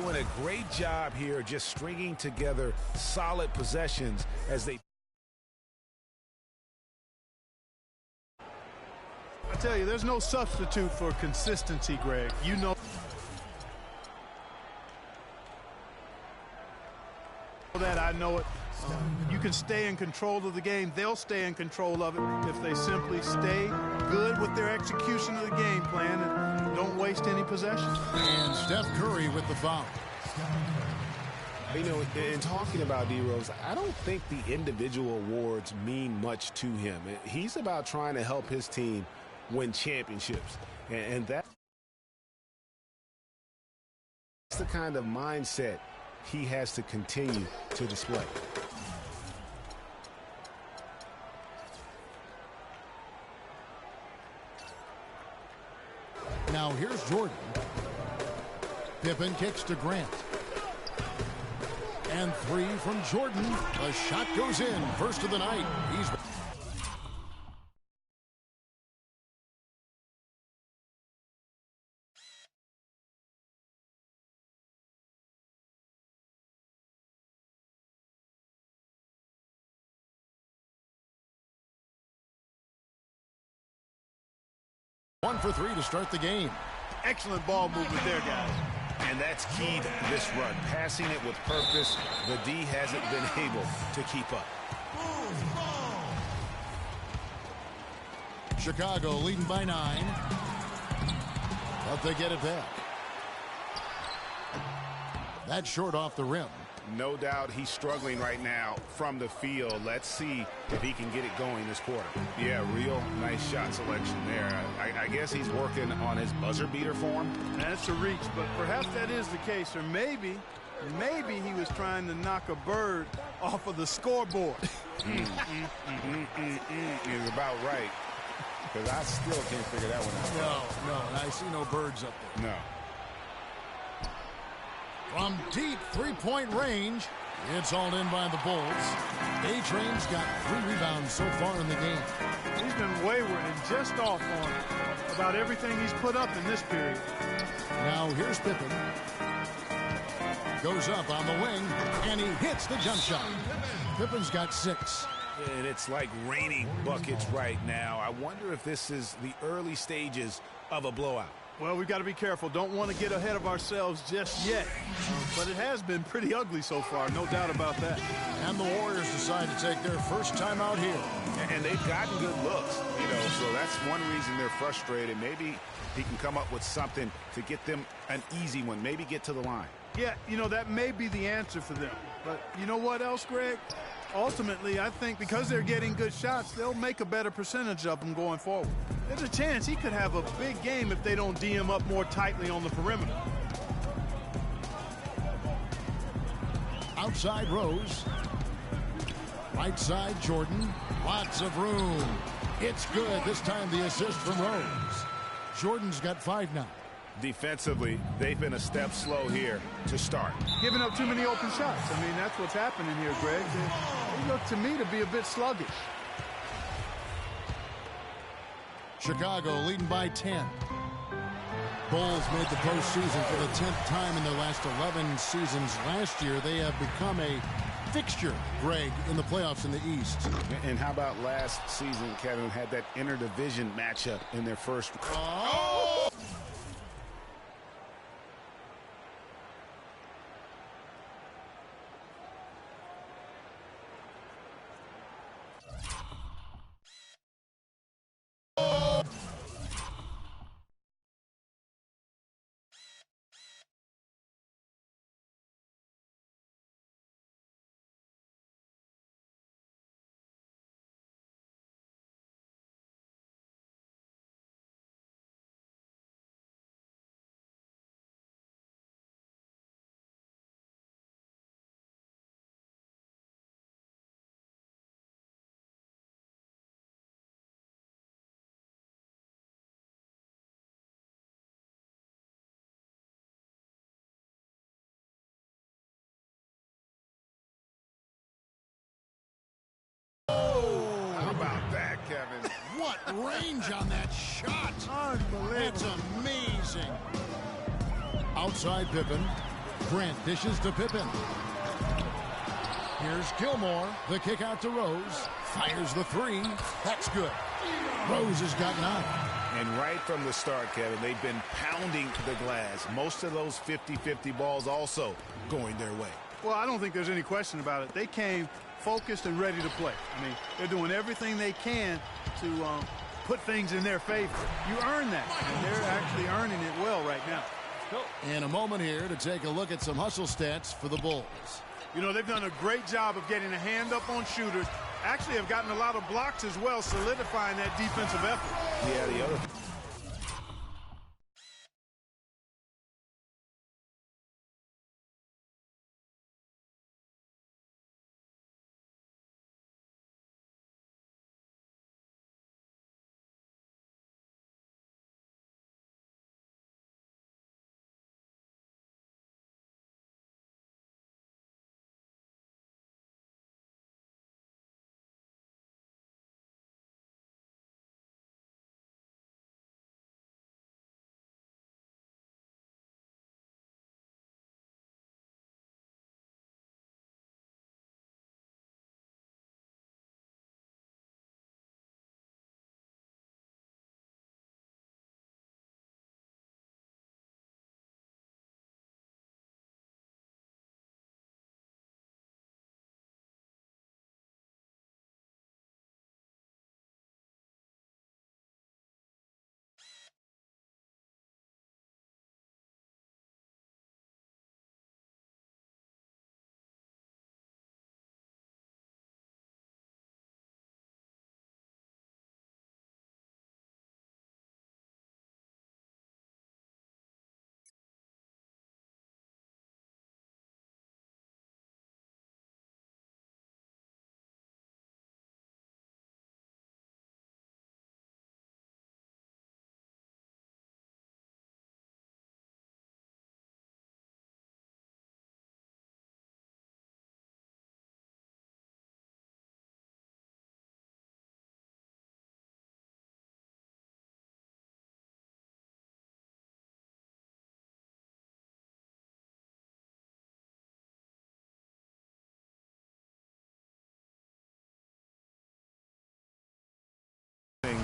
Doing a great job here just stringing together solid possessions as they... I tell you, there's no substitute for consistency, Greg. You know that, I know it. You can stay in control of the game. They'll stay in control of it if they simply stay good with their execution of the game plan and don't waste any possessions. And Steph Curry with the foul. You know, in talking about D-Rose, I don't think the individual awards mean much to him. He's about trying to help his team win championships. And that's the kind of mindset he has to continue to display. Now here's Jordan. Pippen kicks to Grant. And three from Jordan. The shot goes in. First of the night. He's... One for three to start the game. Excellent ball movement there, guys. And that's key to this run. Passing it with purpose. The D hasn't been able to keep up. Chicago leading by 9. But they get it back. That's short off the rim. No doubt he's struggling right now from the field. Let's see if he can get it going this quarter. Yeah, real nice shot selection there. I guess he's working on his buzzer beater form. That's a reach, but perhaps that is the case. Or maybe he was trying to knock a bird off of the scoreboard. He's about right. Because I still can't figure that one out. No, I see no birds up there. No. From deep three-point range, it's hauled in by the Bulls. A-Train's got 3 rebounds so far in the game. He's been wayward and just off on about everything he's put up in this period. Now here's Pippen. Goes up on the wing, and he hits the jump shot. Pippen's got 6. And it's like raining buckets right now. I wonder if this is the early stages of a blowout. Well, we've got to be careful. Don't want to get ahead of ourselves just yet. But it has been pretty ugly so far, no doubt about that. And the Warriors decide to take their first time out here. And they've gotten good looks, so that's one reason they're frustrated. Maybe he can come up with something to get them an easy one, maybe get to the line. Yeah, that may be the answer for them. But you know what else, Greg? Ultimately, I think because they're getting good shots, they'll make a better percentage of them going forward. There's a chance he could have a big game if they don't D him up more tightly on the perimeter. Outside Rose. Right side Jordan. Lots of room. It's good. This time the assist from Rose. Jordan's got 5 now. Defensively, they've been a step slow here to start. Giving up too many open shots. I mean, that's what's happening here, Greg. They look to me to be a bit sluggish. Chicago leading by 10. Bulls made the postseason for the 10th time in their last 11 seasons. Last year, they have become a fixture, Greg, in the playoffs in the East. And how about last season, Kevin, had that interdivision matchup in their first... Oh! How about that, Kevin? What range on that shot. Unbelievable. It's amazing. Outside Pippen. Grant dishes to Pippen. Here's Gilmore. The kick out to Rose. Fires the three. That's good. Rose has got 9. And right from the start, Kevin, they've been pounding the glass. Most of those 50-50 balls also going their way. Well, I don't think there's any question about it. They came focused and ready to play. I mean, they're doing everything they can to put things in their favor. You earn that, and they're actually earning it well right now. And a moment here to take a look at some hustle stats for the Bulls. You know, they've done a great job of getting a hand up on shooters. Actually have gotten a lot of blocks as well, solidifying that defensive effort. Yeah, the other...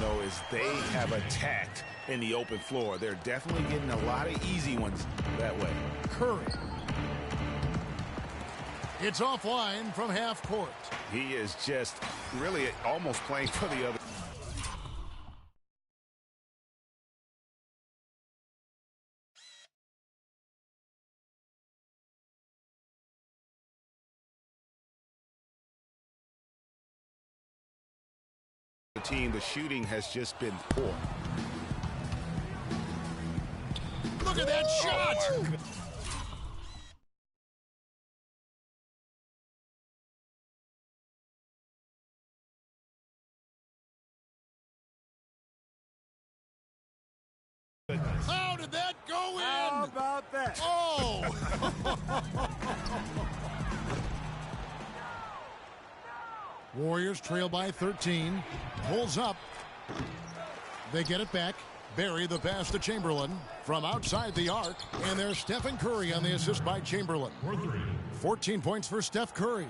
though, is they have attacked in the open floor. They're definitely getting a lot of easy ones that way. Curry. It's offline from half court. He is just really almost playing for the other. Team, the shooting has just been poor. Look at that shot! How did that go in? How about that? Oh! Warriors trail by 13. Pulls up. They get it back. Barry the pass to Chamberlain from outside the arc. And there's Stephen Curry on the assist by Chamberlain. 14 points for Steph Curry.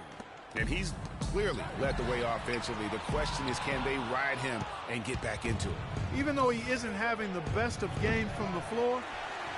And he's clearly led the way offensively. The question is, can they ride him and get back into it? Even though he isn't having the best of games from the floor,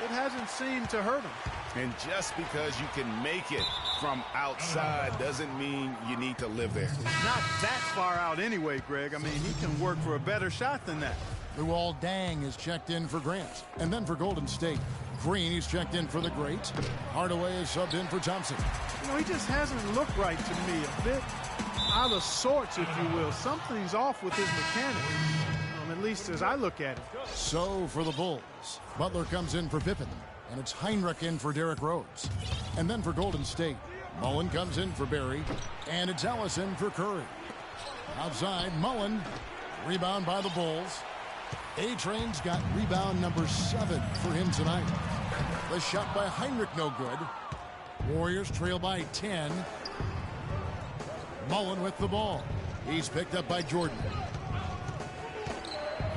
it hasn't seemed to hurt him. And just because you can make it from outside doesn't mean you need to live there. Not that far out anyway, Greg. I mean, he can work for a better shot than that. Luol Deng is checked in for Grant. And then for Golden State. Green, he's checked in for the great. Hardaway is subbed in for Thompson. You know, he just hasn't looked right to me. A bit out of sorts, if you will. Something's off with his mechanics, at least as I look at it. So for the Bulls, Butler comes in for Pippen. And it's Heinrich in for Derrick Rose. And then for Golden State, Mullen comes in for Barry. And it's Ellison for Curry. Outside, Mullen. Rebound by the Bulls. A-Train's got rebound number 7 for him tonight. The shot by Heinrich no good. Warriors trail by 10. Mullen with the ball. He's picked up by Jordan.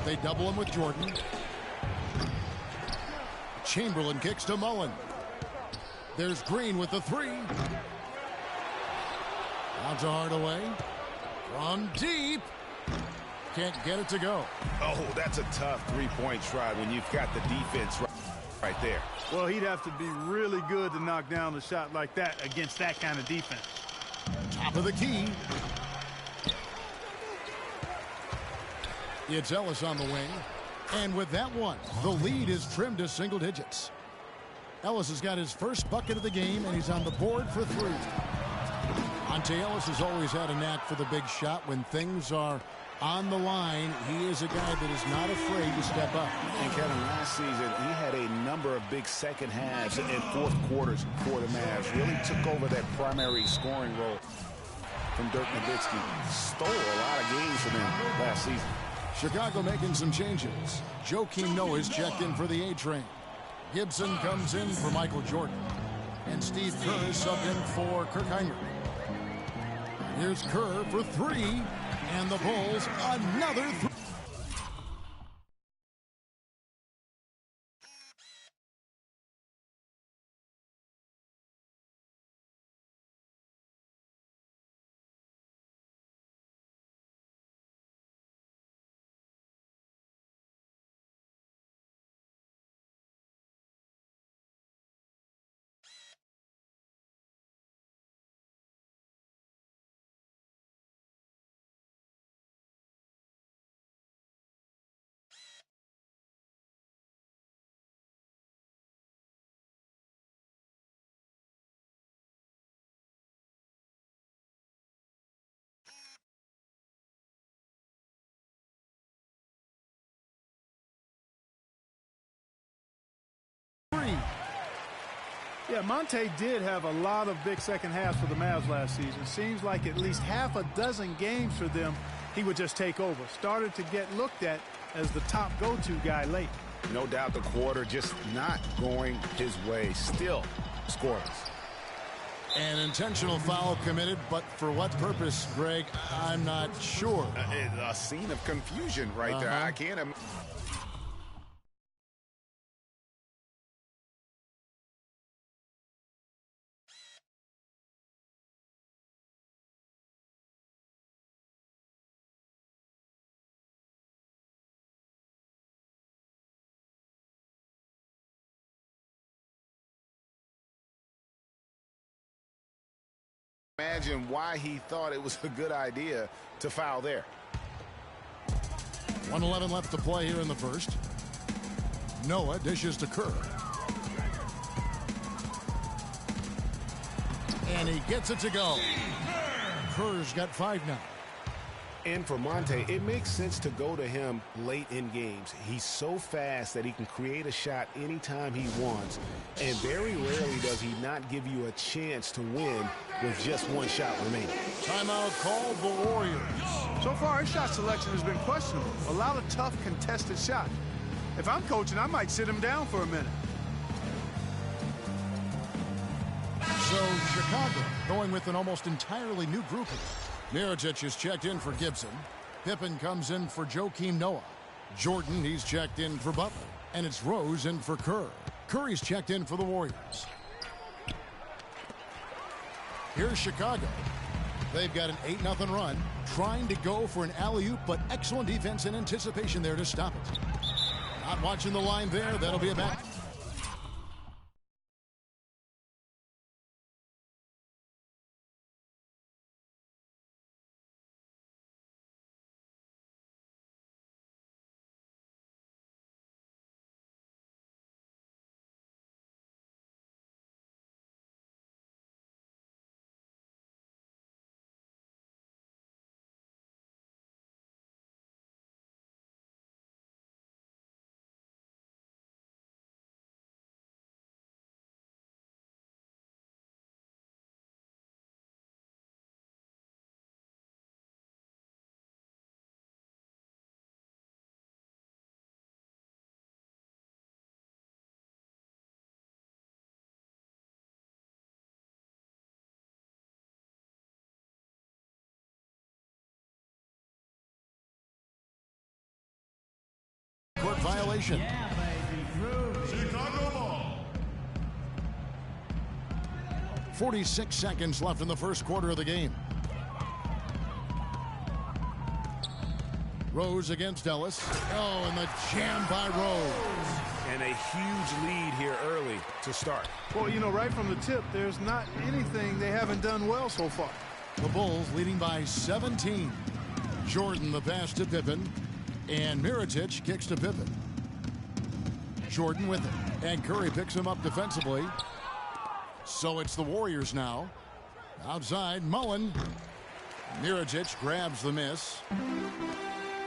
They double him with Jordan. Chamberlain kicks to Mullen. There's Green with the three. Out to Hardaway. From deep. Can't get it to go. Oh, that's a tough three-point try when you've got the defense right there. Well, he'd have to be really good to knock down a shot like that against that kind of defense. Top of the key. It's Ellis on the wing. And with that one, the lead is trimmed to single digits. Ellis has got his first bucket of the game, and he's on the board for three. Monte Ellis has always had a knack for the big shot. When things are on the line, he is a guy that is not afraid to step up. And Kevin, last season, he had a number of big second halves and fourth quarters for the Mavs. Really took over that primary scoring role from Dirk Nowitzki. Stole a lot of games from him last season. Chicago making some changes. Joakim Noah is checked in for the A-Train. Gibson comes in for Michael Jordan. And Steve Kerr is subbed in for Kirk Heinrich. Here's Kerr for three. And the Bulls, another three. Yeah, Monte did have a lot of big second halves for the Mavs last season. Seems like at least half a dozen games for them, he would just take over. Started to get looked at as the top go-to guy late. No doubt the quarter just not going his way. Still scoreless. An intentional foul committed, but for what purpose, Greg? I'm not sure. A scene of confusion right there. I can't imagine. Imagine why he thought it was a good idea to foul there. 1:11 left to play here in the first. Noah dishes to Kerr. And he gets it to go. Kerr's got 5 now. And for Monte, it makes sense to go to him late in games. He's so fast that he can create a shot anytime he wants. And very rarely does he not give you a chance to win with just one shot remaining. Timeout called the Warriors. So far, his shot selection has been questionable. A lot of tough, contested shots. If I'm coaching, I might sit him down for a minute. So Chicago going with an almost entirely new grouping. Mirotic is checked in for Gibson. Pippen comes in for Joakim Noah. Jordan, he's checked in for Butler. And it's Rose in for Kerr. Curry's checked in for the Warriors. Here's Chicago. They've got an 8-0 run, trying to go for an alley-oop, but excellent defense and anticipation there to stop it. Not watching the line there. That'll be a back. Court violation. Chicago ball. 46 seconds left in the first quarter of the game. Rose against Ellis. Oh, and the jam by Rose. And a huge lead here early to start. Well, you know, right from the tip, there's not anything they haven't done well so far. The Bulls leading by 17. Jordan the pass to Pippen. And Mirotic kicks to Pippen. Jordan with it. And Curry picks him up defensively. So it's the Warriors now. Outside, Mullen. Mirotic grabs the miss.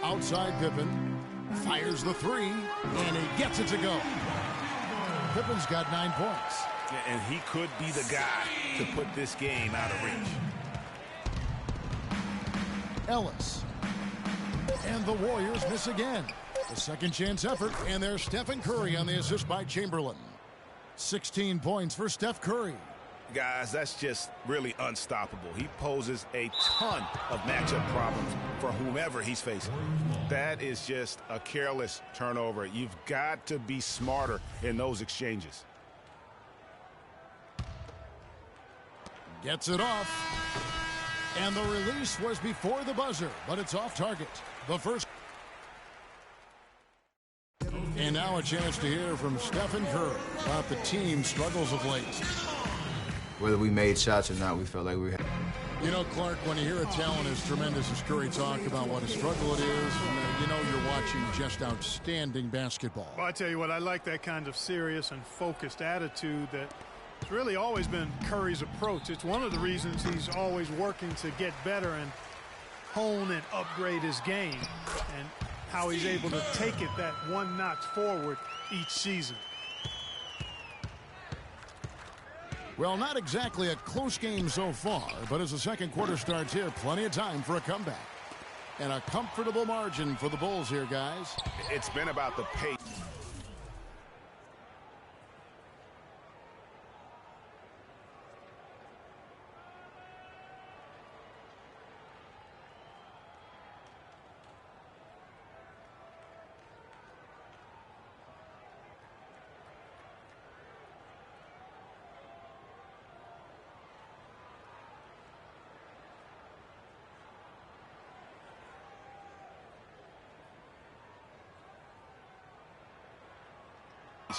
Outside Pippen. Fires the three. And he gets it to go. Pippen's got 9 points. And he could be the guy to put this game out of reach. Ellis. And the Warriors miss again. A second chance effort. And there's Stephen Curry on the assist by Chamberlain. 16 points for Steph Curry. Guys, that's just really unstoppable. He poses a ton of matchup problems for whomever he's facing. That is just a careless turnover. You've got to be smarter in those exchanges. Gets it off. And the release was before the buzzer, but it's off target. The first. And now a chance to hear from Stephen Curry about the team's struggles of late. Whether we made shots or not, we felt like we had. You know, Clark, when you hear a talent as tremendous as Curry talk about what a struggle it is, you know you're watching just outstanding basketball. Well, I tell you what, I like that kind of serious and focused attitude that it's really always been Curry's approach. It's one of the reasons he's always working to get better and hone and upgrade his game, and how he's able to take it that one notch forward each season. Well, not exactly a close game so far, but as the second quarter starts here, plenty of time for a comeback. And a comfortable margin for the Bulls here, guys. It's been about the pace.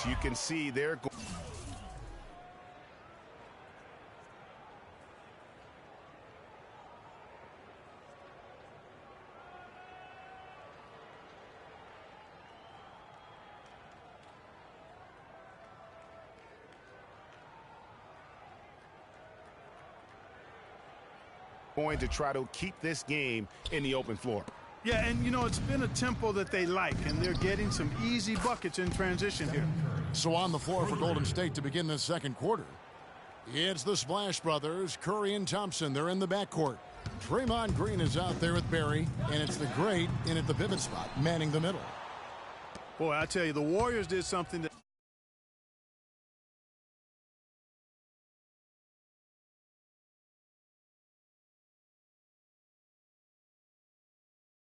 You can see they're going to try to keep this game in the open floor. Yeah, and you know, it's been a tempo that they like, and they're getting some easy buckets in transition here. So on the floor for Golden State to begin this second quarter, it's the Splash Brothers, Curry and Thompson. They're in the backcourt. Draymond Green is out there with Barry, and it's the great in at the pivot spot, manning the middle. Boy, I tell you, the Warriors did something that